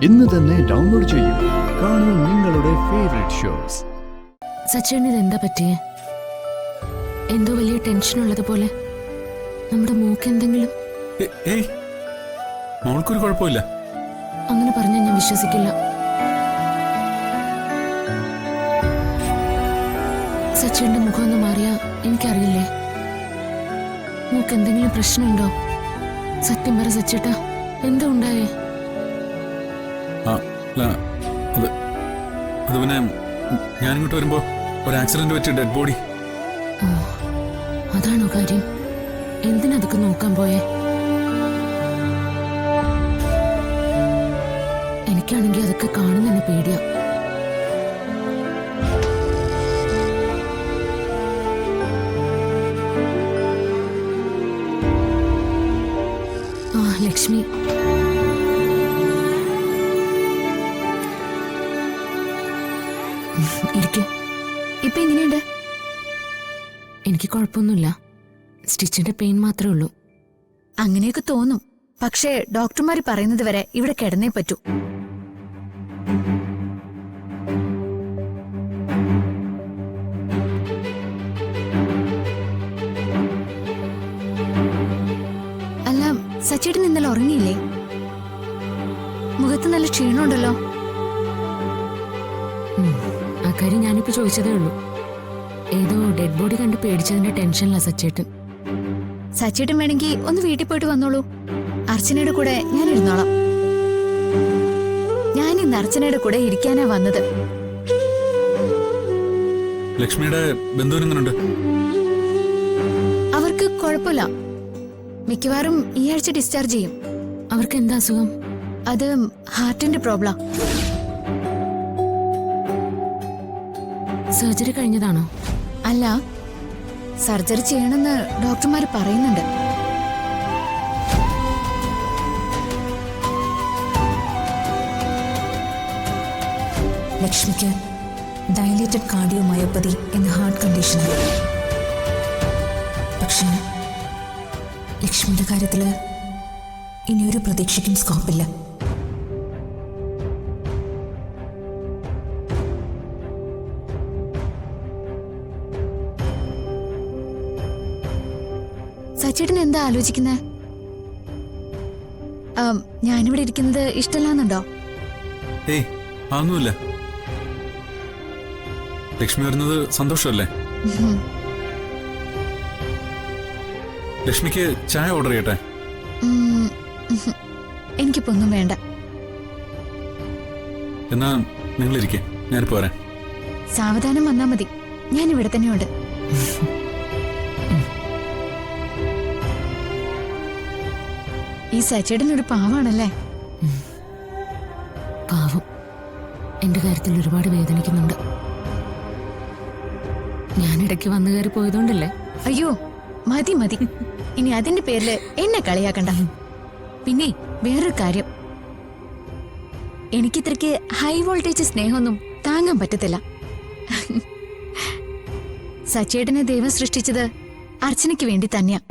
ഇന്ന് തന്നെ ഡൗൺലോഡ് ചെയ്യൂ. കാണൂ നിങ്ങളുടെ ഫേവറേറ്റ് ഷോസ്. സച്ചേട്ടന് എന്താ പറ്റിയേ? എന്തോ വലിയ ടെൻഷൻ ഉള്ളതുപോലെ. നമ്മുടെ മൂക്ക് എന്തെങ്കിലും? മോൾക്കൊരു കുഴപ്പമില്ല. അങ്ങനെ പറഞ്ഞാൽ ഞാൻ വിശ്വസിക്കില്ല. സച്ചേട്ടന്റെ മുഖം ഒന്ന് മാറിയാ എനിക്കറിയില്ലേ. മൂക്ക് എന്തെങ്കിലും പ്രശ്നമുണ്ടോ? സത്യം പറ സച്ചേട്ടാ, എന്താ ഉണ്ടായേ? അത് പിന്നെ ഞാനിങ്ങോട്ട് വരുമ്പോ ഒരു ആക്സിഡന്റ് പറ്റിയ ഡെഡ് ബോഡി. ഓ, അതാണോ കാര്യം? എന്തിനതൊക്കെ നോക്കാൻ പോയേ? എനിക്കാണെങ്കിൽ അതൊക്കെ കാണുന്നെന്നെ പേടിയാ. ലക്ഷ്മി, ഇരിക്കെ. ഇപ്പൊ എങ്ങനെയുണ്ട്? എനിക്ക് കുഴപ്പമൊന്നുമില്ല. സ്റ്റിച്ചിന്റെ പെയിൻ മാത്രമേ ഉള്ളൂ. അങ്ങനെയൊക്കെ തോന്നും, പക്ഷേ ഡോക്ടർമാർ പറയുന്നത് വരെ ഇവിടെ കിടന്നേ പറ്റൂ. അല്ല, സച്ചേട്ടൻ ഇന്നലെ ഉറങ്ങിയില്ലേ? മുഖത്ത് നല്ല ക്ഷീണമുണ്ടല്ലോ. ആ കാര്യം ഞാനിപ്പോ ചോദിച്ചതേ ഉള്ളൂ. ഏതോ ഡെഡ് ബോഡി കണ്ട് പേടിച്ചതിന്റെ ടെൻഷനിലാ സച്ചേട്ടൻ. സച്ചേട്ടൻ വേണമെങ്കിൽ ഒന്ന് വീട്ടിൽ പോയിട്ട് വന്നോളൂ. അർച്ചനയുടെ കൂടെ ഞാൻ ഇരുന്നോളാം. ഞാൻ ഇന്ന് അർച്ചനയുടെ കൂടെ ഇരിക്കാനാ വന്നത്. ലക്ഷ്മിയുടെ ബന്ധുവിനെങ്ങനുണ്ട്? അവർക്ക് കുഴപ്പമില്ല. മിക്കവാറും ഈ ആഴ്ച ഡിസ്ചാർജ് ചെയ്യും. അവർക്ക് എന്താ അസുഖം? അത് ഹാർട്ടിന്റെ പ്രോബ്ലം. സർജറി കഴിഞ്ഞതാണോ? അല്ല, സർജറി ചെയ്യണമെന്ന് ഡോക്ടർമാർ പറയുന്നുണ്ട്. ലക്ഷ്മിക്ക് ഡയലേറ്റഡ് കാർഡിയോമയോപ്പതി എന്ന ഹാർട്ട് കണ്ടീഷനാണ്. പക്ഷേ ലക്ഷ്മിയുടെ കാര്യത്തില് ഇനിയൊരു പ്രതീക്ഷയ്ക്കും സ്കോപ്പില്ല. സച്ചേട്ടൻ എന്താ ആലോചിക്കുന്നത്? ഞാനിവിടെ ഇരിക്കുന്നത് ഇഷ്ടമല്ലാന്നുണ്ടോ? ഏയ്, അതൊന്നുമില്ല. ലക്ഷ്മി വരുന്നത് സന്തോഷമല്ലേ? ലക്ഷ്മിക്ക് ചായ ഓർഡർ ചെയ്യട്ടെ? എനിക്കിപ്പോ ഒന്നും വേണ്ട. എന്നാ നിങ്ങളിരിക്കെ, ഞാനിപ്പോ വരാം. സാവധാനം വന്നാ മതി, ഞാൻ ഇവിടെ തന്നെയുണ്ട്. ഈ സച്ചേട്ടൻ ഒരു പാവാണല്ലേ? പാവം. എന്റെ കാര്യത്തിൽ ഒരുപാട് വേദനിക്കുന്നുണ്ട്. ഞാനിടയ്ക്ക് വന്നു കയറി പോയതുകൊണ്ടല്ലേ? അയ്യോ, മതി മതി. ഇനി അതിന്റെ പേരില് എന്നെ കളിയാക്കണ്ട. പിന്നെ വേറൊരു കാര്യം, എനിക്കിത്രയ്ക്ക് ഹൈ വോൾട്ടേജ് സ്നേഹമൊന്നും താങ്ങാൻ പറ്റത്തില്ല. സച്ചേട്ടനെ ദൈവം സൃഷ്ടിച്ചത് അർച്ചനയ്ക്ക് വേണ്ടി തന്നെയാ.